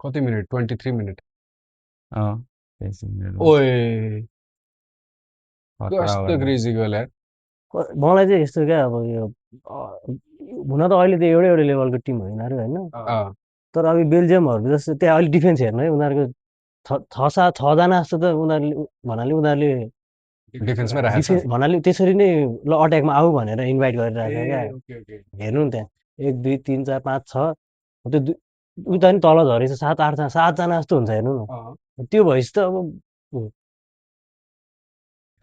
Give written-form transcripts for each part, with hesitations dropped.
कति minute 23 minute अँ 23 मिनेटमा ओए खतरा कस्तो गर्दा क्रेजी गोल यार मलाई चाहिँ यस्तो क्या अब यो हुन त अहिले त एउटै एउटै लेभलको टिम हो यिनीहरू होइन अँ तर अब बेल्जियमहरू जस्तो त्यहाँ अहिले डिफेन्स हेर्नु है उनीहरूको छजना जस्तो त उनीहरूले उनीहरूले डिफेन्समै राखेको छ भन्नाले त्यसरी नै ल अट्याकमा आऊ भनेर इन्भाइट गरिरहेको क्या ओके ओके हेर्नु नि त्यहाँ 1 2 3 4 5 6 त्यो उता नि तल झरेछ 7 8 जना 7 जना जस्तो हुन्छ हेर्नु न त्यो भएपछि त अब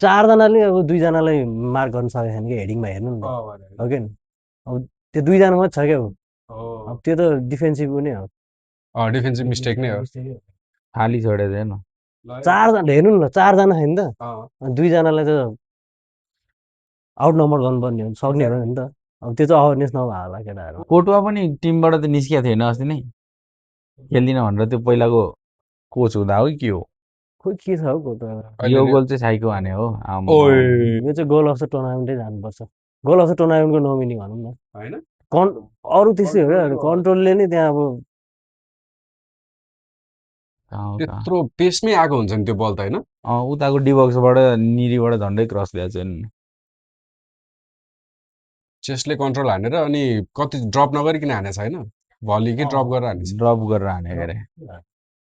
चारजनाले अब दुईजनालाई मार्क गर्न सकेको छैन कि हेडिङमा हेर्नु नि त हो कि अब त्यो दुईजना मात्रै छ क्या अब त्यो त डिफेन्सिभ नै हो डिफेन्सिभ मिस्टेक नै हो खाली छोडेको छैन चारजना हेर्नु न चारजना छैन त अनि दुईजनालाई त आउट नम्बर गर्नुपर्ने हो सक्ने हो नि त अब त्यो चाहिँ अवेरनेस नभएको होला केटाहरू कोटुवा पनि टिमबाट त निस्किएको थिएन अस्ति नै खेल्दिनँ भनेर त्यो पहिलाको कोच हुँदा हो कि के हो खोइ के छ हौ त यो गोल चाहिँ साइको हाने हो आम्मा। ओए यो चाहिँ गोल अफ द टुर्नामेन्टै जानुपर्छ गोल अफ द टुर्नामेन्टको नोमिनी भनौँ न होइन अरू त्यस्तै हो क्या कन्ट्रोलले नै त्यहाँ अब कहाँ हो कहाँ त्यत्रो पेसमै आएको हुन्छ नि त्यो बल त होइन उताको डिबक्सबाट निरीबाट झन्डै क्रस दिएको छ नि चेस्टले कन्ट्रोल हानेर अनि कति ड्रप नगरिकन हानेछ होइन भली कि ड्रप गरेर हानेछ ड्रप गरेर हानेको अरे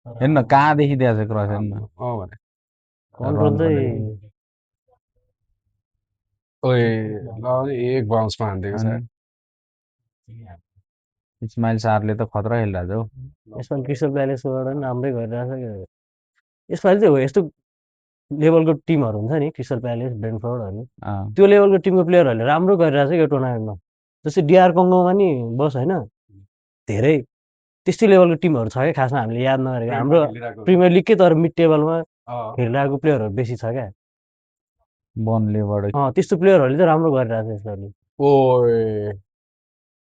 हेर्न कहाँदेखि दिएको छ क्रस हेर्न भने कन्ट्रोल चाहिँ ओए ल एक बाउन्समा हानिदिएको छ अनि इस्माइल सारले त खतरा खेलिरहेको छ हौ यसपालि क्रिस्टल प्यालेसबाट पनि राम्रै गरिरहेछ क्या यसपालि चाहिँ हो यस्तो लेभलको टिमहरू हुन्छ नि क्रिस्टल प्यालेस ब्रेन्टफोर्डहरू त्यो लेभलको टिमको प्लेयरहरूले राम्रो गरिरहेछ यो टुर्नामेन्टमा जस्तै डिआर कङ्गोमा नि बस होइन धेरै त्यस्तै लेभलको टिमहरू छ क्या खासमा हामीले याद नगरेको हाम्रो प्रिमियर लिगकै तर मिड टेबलमा खेलिरहेको प्लेयरहरू बेसी छ क्या बनलेबाट त्यस्तो प्लेयरहरूले चाहिँ राम्रो गरिरहेछ यसपालि ओए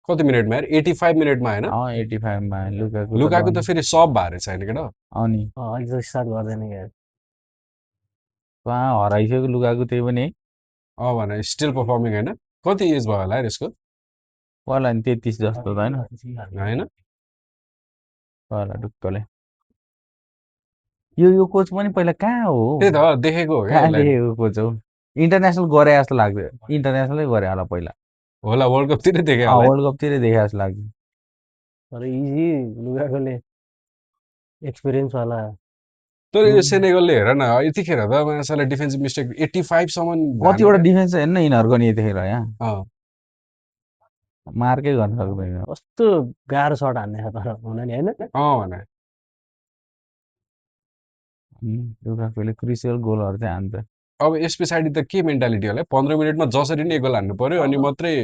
कति मिनटमा यार 85 मिनटमा होइन 85मा लुकाको त फेरि सब भारे छैन केटा अनि अहिले त स्टार्ट गर्दैन क्या कहाँ हराइसक्यो लुकाको त्यही पनि भने स्टिल पर्फर्मिङ होइन कति एज भयो होला यार यसको पहिला नि 33 जस्तो त होइन होइन पहिला ढुक्कले यो कोच पनि पहिला कहाँ हो त्यही त देखेको हो क्या कहाँ यसलाई देखेको कोच हो इन्टरनेसनल गरे जस्तो लाग्यो इन्टरनेसनलै गरे होला पहिला होला वर्ल्ड कपतिरै देखेँ होला वर्ल्ड कपतिरै देखे जस्तो लाग्यो तर इजी लुकाकोले एक्सपिरियन्सवाला तर यो सेनेगलले हेर न यतिखेर त मान्छेलाई डिफेन्सिभ मिस्टेक 85 सम्म कतिवटा डिफेन्स हेर्न यिनीहरूको नि यतिखेर यहाँ अँ मार्कै गर्न सक्दैन कस्तो गाह्रो सर्ट हान्ने छ तर हुन नि होइन भने लुकाकोले क्रुसियल गोलहरू चाहिँ हान्छ अब यस पछाडि त के मेन्टालिटी होला 15 मिनटमा जसरी नै एक गोल हान्नु पर्यो अनि मात्रै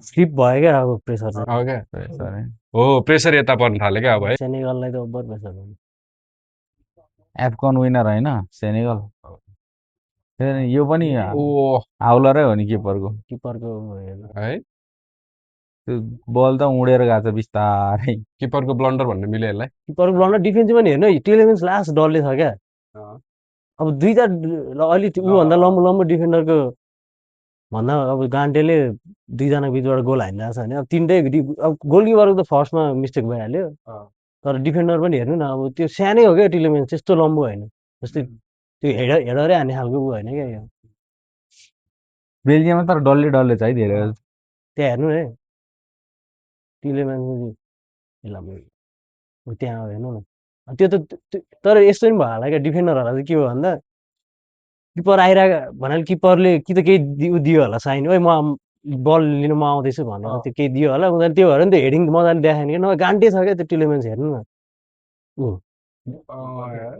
फ्लिप भयो क्या अब प्रेसर चाहिँ हो क्या प्रेसर है हो प्रेसर यता पर्न थाल्यो क्या अब है सेनेगललाई त ओभर प्रेसर हो एफकन विनर होइन सेनेगल फेरि यो पनि ओ हाउलरै हो नि किपरको किपरको है त्यो बल त उडेर गएको छ बिस्तारै किपरको ब्लन्डर भन्ने मिल्यो यसलाई किपरको ब्लन्डर डिफेन्सिभ पनि हेर्नु टेलिमेन्स लास्ट डल्ले छ क्या अब दुईवटा अलिक ऊभन्दा लम्बो लम्बो डिफेन्डरको भन्दा अब गान्टेले दुईजना बिचबाट गोल हानिरहेको छ भने अब तिनटै अब गोलकिपरको त फर्स्टमा मिस्टेक भइहाल्यो तर डिफेन्डर पनि हेर्नु न अब त्यो सानै हो क्या टिलेमेन्स त्यस्तो लम्बो होइन जस्तै त्यो हेडरै हान्ने खालको ऊ होइन क्या यो बेल्जियममा तर डल्ले डल्ले छ है धेरै त्यहाँ हेर्नु है टिलेमेन्स त्यहाँ हेर्नु न त्यो त तर यस्तो पनि भयो होला क्या डिफेन्डरहरूलाई चाहिँ के हो भन्दा किपर आइरहेको भन्नाले किपरले कि त केही दियो होला साइन ओइ म बल लिनु म आउँदैछु भनेर त्यो केही दियो होला उनीहरूले त्यो भएर नि त्यो हेडिङ मजाले देखाएन कि नभए गान्टे छ क्या त्यो टिलेमेन्स हेर्नु न ऊ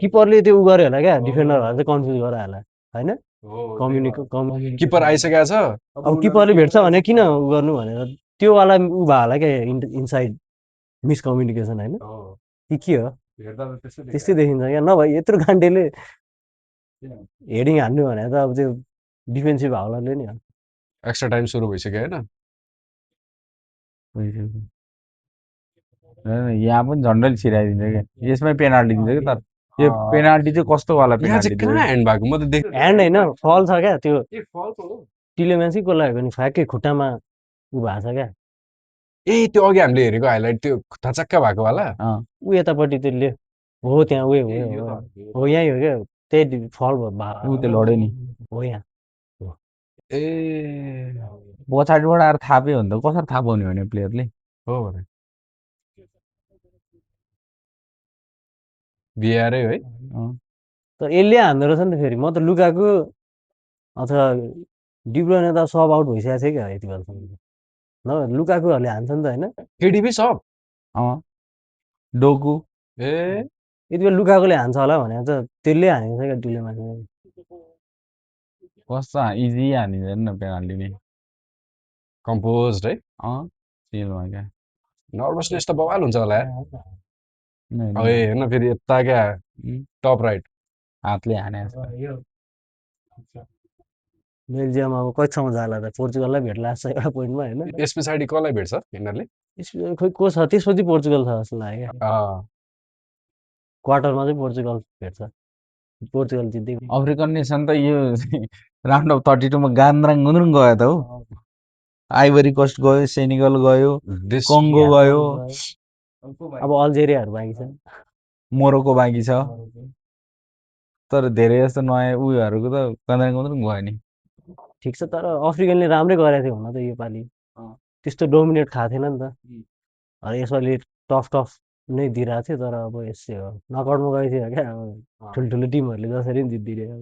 किपरले त्यो उ गर्यो होला क्या डिफेन्डरहरूलाई चाहिँ कन्फ्युज गरायो होला होइन किपर आइसकेको छ अब किपरले भेट्छ भने किन उ गर्नु भनेर त्योवाला उ भयो होला क्या इनसाइड मिसकम्युनिकेसन होइन कि के हो त्यस्तै देखिन्छ क्या नभए यत्रो गान्टेले हेडिङ हान्नु भने त अब त्यो डिफेन्सिभ हाउलरले नि एक्स्ट्रा टाइम सुरु भइसक्यो होइन यहाँ पनि झन्डै छिराइदिन्छ क्या यसमै पेनाल्टी दिन्छ कि तर यो पेनाल्टी चाहिँ कस्तो वाला यहाँ चाहिँ पेनाल्टी कहाँ ह्यान्ड भएको म त देख ह्यान्ड होइन फल छ क्या त्यो टिलेमेन्सै को लाग्यो नि फ्याक्कै खुट्टामा उ भएको छ क्या ए त्यो अघि हामीले हेरेको हाइलाइट त्यो खुट्टा चक्का भएको वाला अँ ऊ यतापट्टि त्यसले हो त्यहाँ उयो हो यहीँ हो क्या त्यही फल ऊ त्यो लड्यो नि हो यहाँ ए पछाडिबाट आएर थाप्यो भने त कसरी थाहा पाउने भने प्लेयरले हो भने बिहारै है अँ, तर यसले हान्दो रहेछ नि त फेरि म त लुकाको अथवा डिब्रोने त सब आउट भइसकेको थियो क्या यति बेलासम्म न लुकाकुहरूले हान्छ नि त होइन केडिबी सब अँ डोकु ए यति बेला लुकाकोले हान्छ होला भनेर त त्यसले हानेको छ क्या डिलेमाले कस्तो इजी हानिँदैन न पेनाल्टी नि कम्पोज है अँ चिलमा क्या नर्भसनेस त बवाल हुन्छ होला यार होइन, अब हेर्न फेरि यता क्या उम्, टप राइट हातले हाने जस्तो। बेल्जियम अब कतिसम्म जाला त पोर्चुगललाई भेट्ला जस्तो एउटा पोइन्टमा होइन यस पछाडि कसलाई भेट्छ यिनीहरूले खोइ को छ त्यसपछि पोर्चुगल छ जस्तो लाग्यो क्या अँ, क्वार्टरमा चाहिँ पोर्चुगल भेट्छ पोर्चुगल जित्दै अफ्रिकन नेसन त यो राउन्ड अफ 32 मा गान्द्राङ गुन्द्रुङ गयो त हौ आइभरी कोस्ट गयो सेनेगल गयो देश कङ्गो गयो अब अल्जेरियाहरू बाँकी छ मोरोको बाँकी छ तर धेरै जस्तो नयाँ उयोहरूको त गान्द्राङ गुन्द्रुङ गयो नि ठिक छ तर अफ्रिकनले राम्रै गरेको थियो हुन त योपालि त्यस्तो डोमिनेट खाएको थिएन नि त यसपालि टफ टफ नै दिइरहेको थियो तर अब यसो नकआउटमा गएको थियो क्या अब ठुल्ठुलो टिमहरूले जसरी पनि जितिदियो